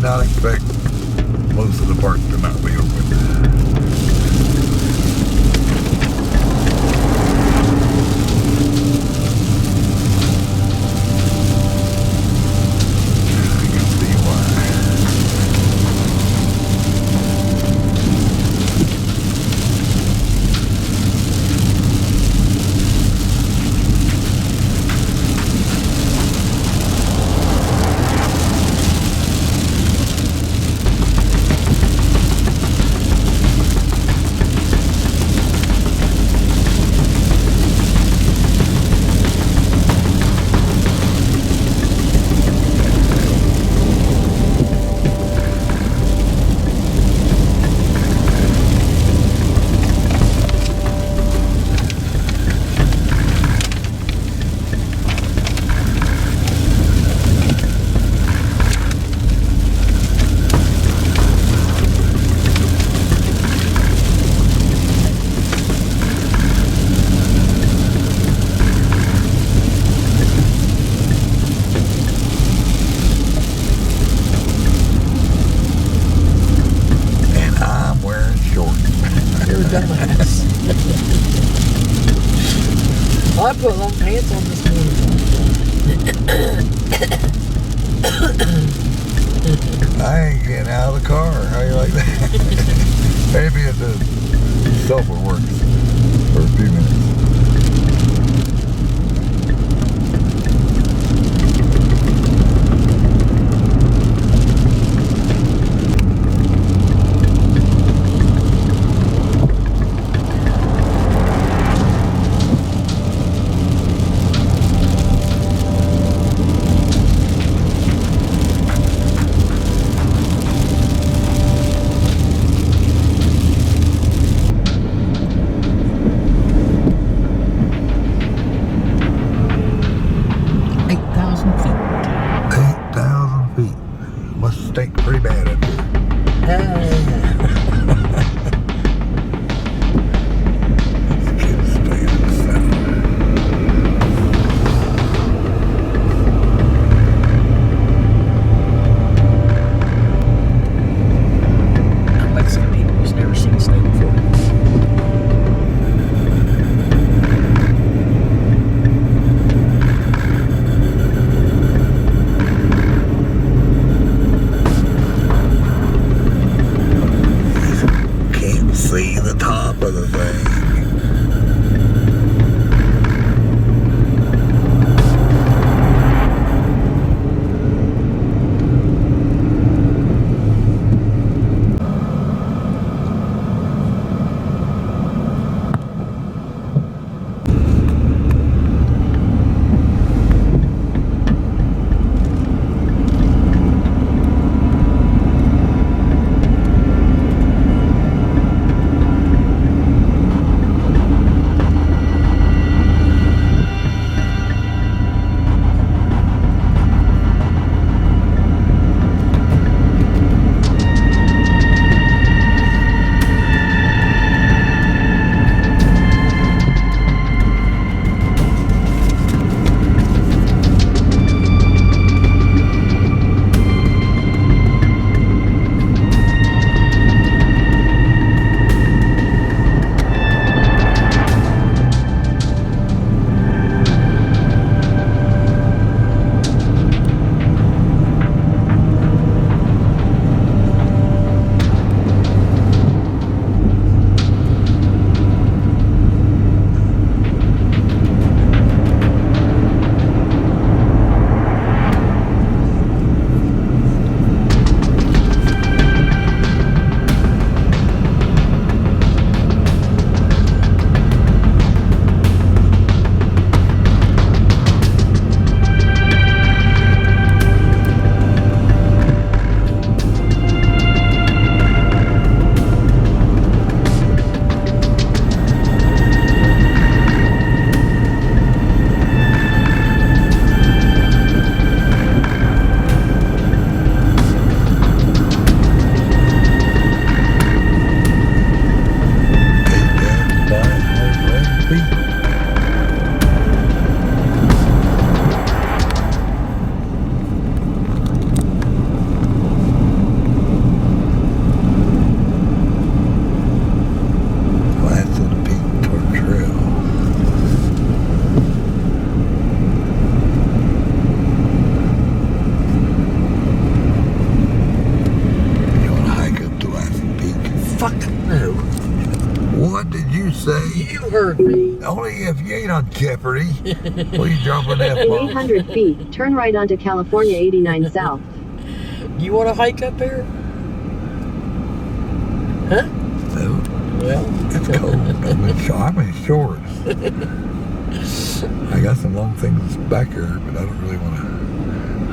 not expect most of the parks to not be open. I can see why. Dumbass. Well, I put long pants on this morning. I ain't getting out of the car. How you like that? Maybe if the sulfur works for a few minutes. Stink pretty bad up here. Kids playing in the sun. Mexican people who's never seen snow before. Fuck no. What did you say? You heard me. Only if you ain't on Jeopardy. Will you drop an In F-bomb? 800 feet, turn right onto California 89 South. You want to hike up there? Huh? No, Well, it's cold. I'm in shorts. I got some long things back here, but I don't really want to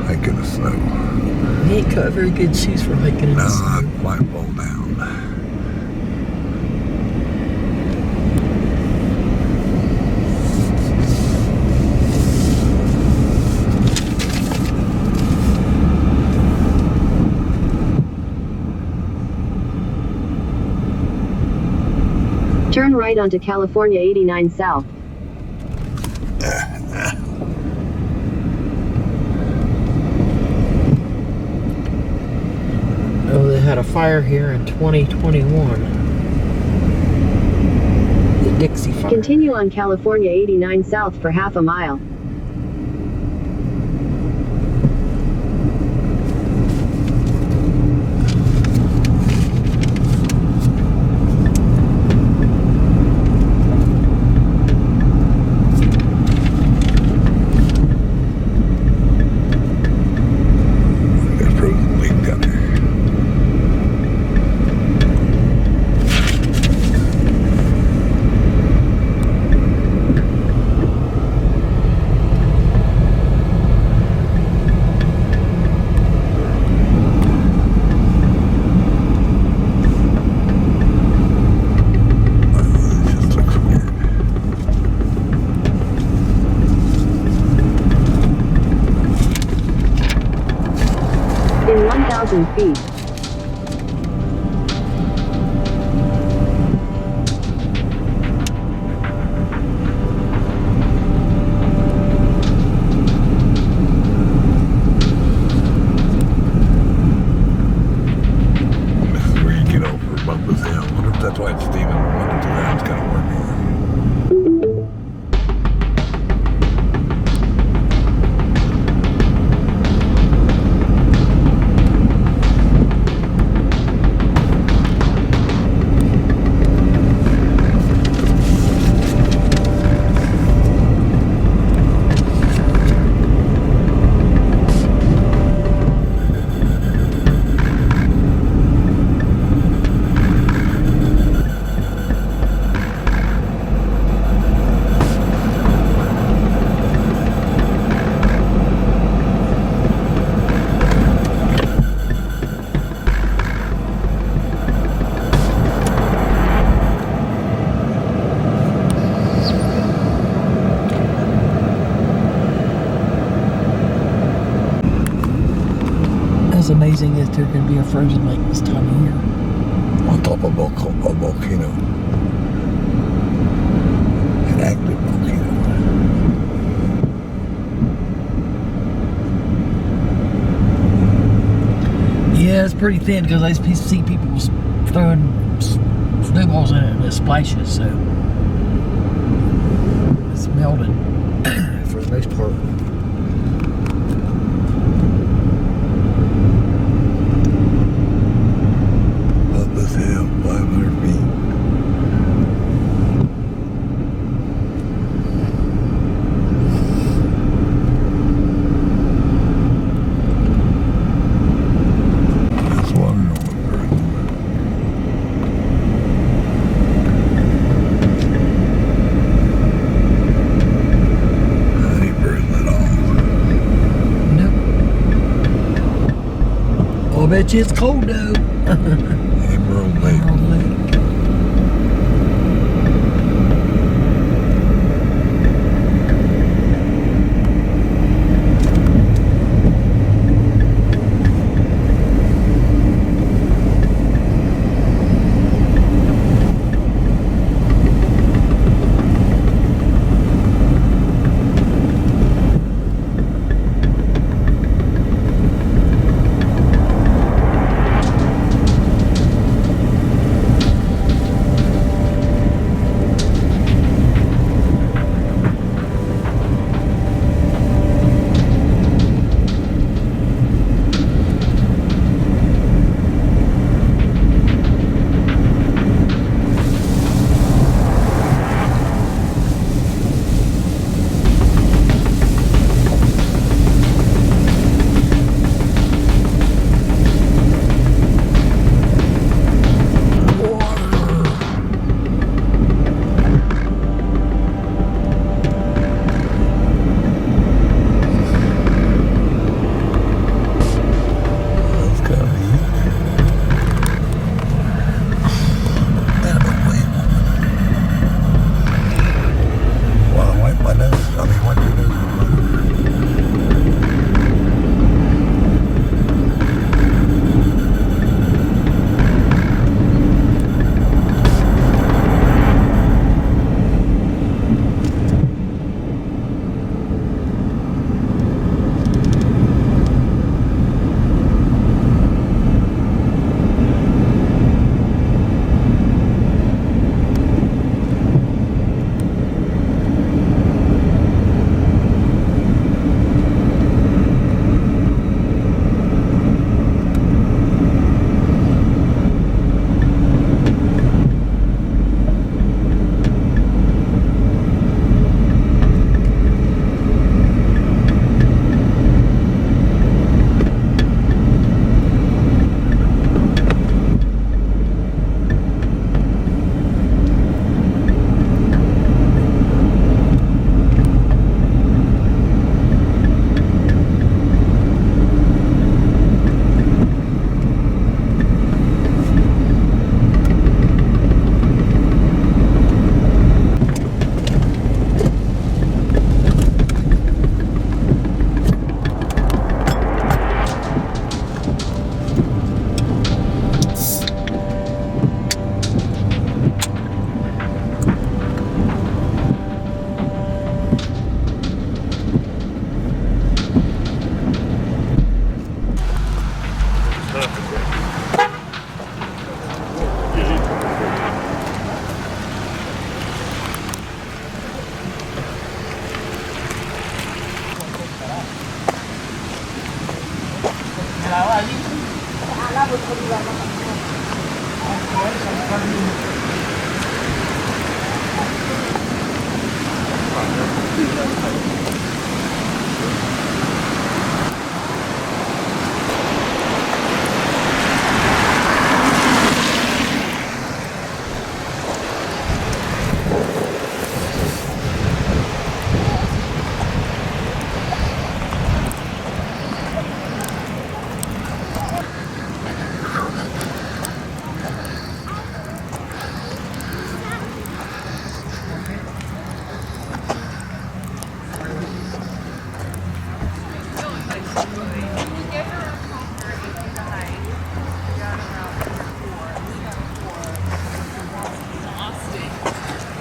hike in the snow. you ain't got very good shoes for hiking in No, the snow. I might fall down. Turn right onto California 89 South. Oh, they had a fire here in 2021. The Dixie Fire. Continue on California 89 South for half a mile. There's frozen lake down there. This just looks weird. In 1,000 feet, This is where you get over Bumpus Hill. I wonder if that's why it's steaming. I wonder if the ground's kind of working. It's amazing that there can be a frozen lake this time of year. On top of a volcano. An active volcano. Yeah, it's pretty thin because I see people throwing snowballs in it and it splashes, so it's melted for the most part. Bumpus Hill, 500 feet. That's water on the first. That ain't frozen at all. Nope. Oh, I bet you it's cold though. Emerald Lake. Emerald Lake.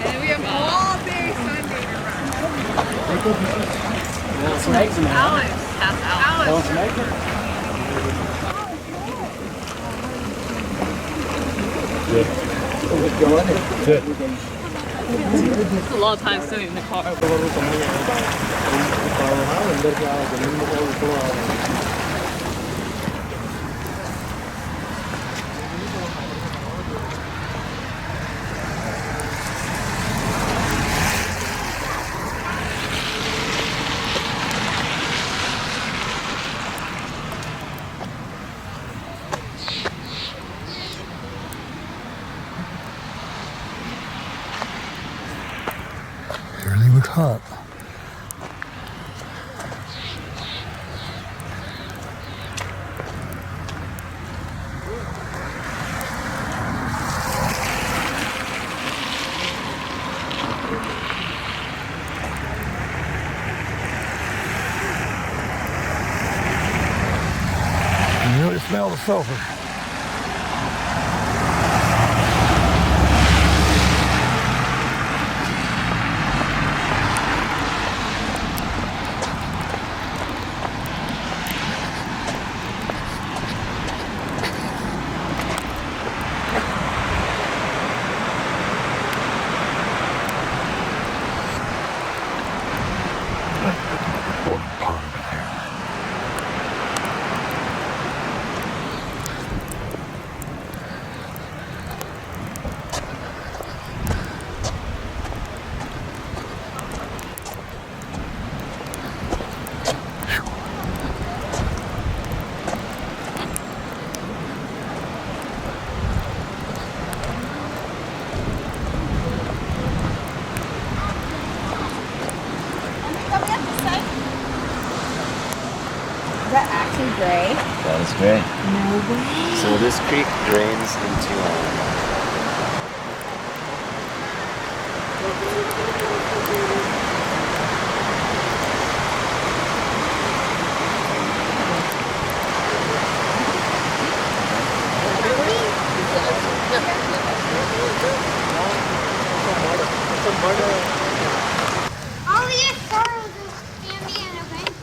And we have all day Sunday to run. Some eggs in there. Alex. Alex. Some eggs? It's a long time sitting in the car. Everything was hot. You can really smell the sulfur. Is that actually gray? That is great. No way. So this creek drains into All we get sorrows is candy and a ring.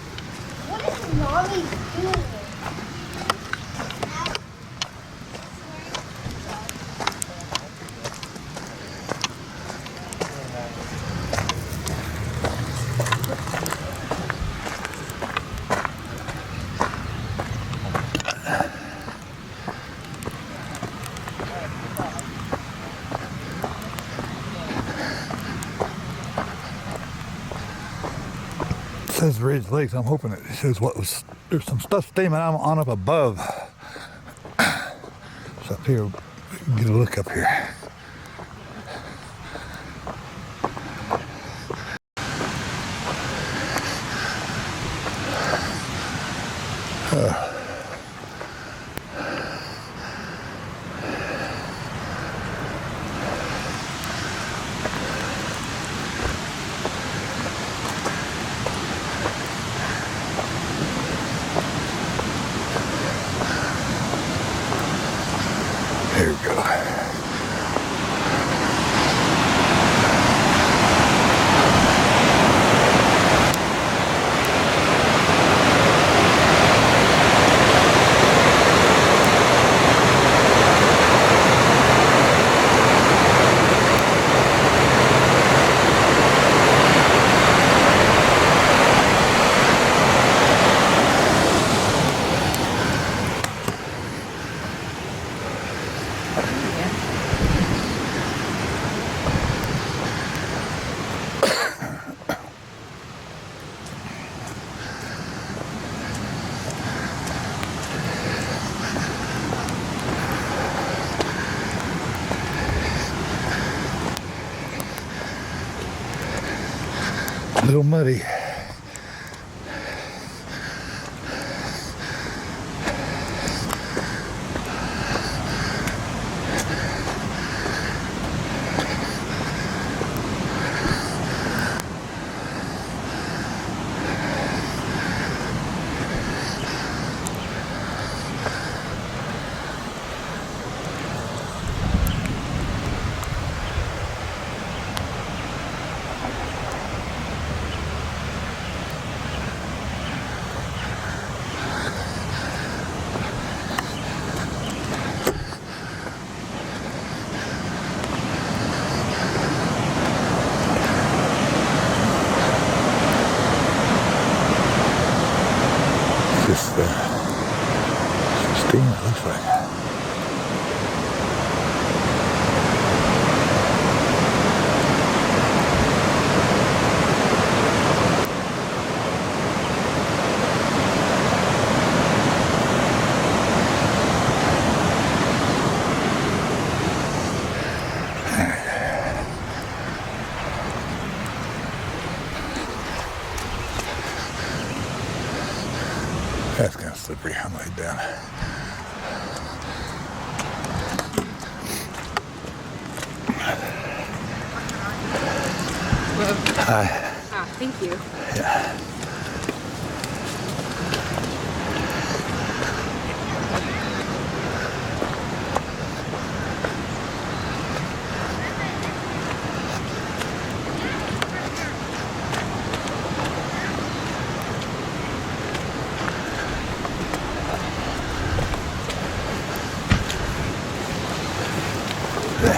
What is mommy doing? It says Ridge Lakes. I'm hoping it says what was. There's some stuff steaming on up above. So up here, we can get a look up here. There we go. A little muddy. Just steam, it looks like. That's kind of slippery. I'm laid down. Hi. Ah, thank you. Yeah.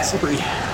Slippery.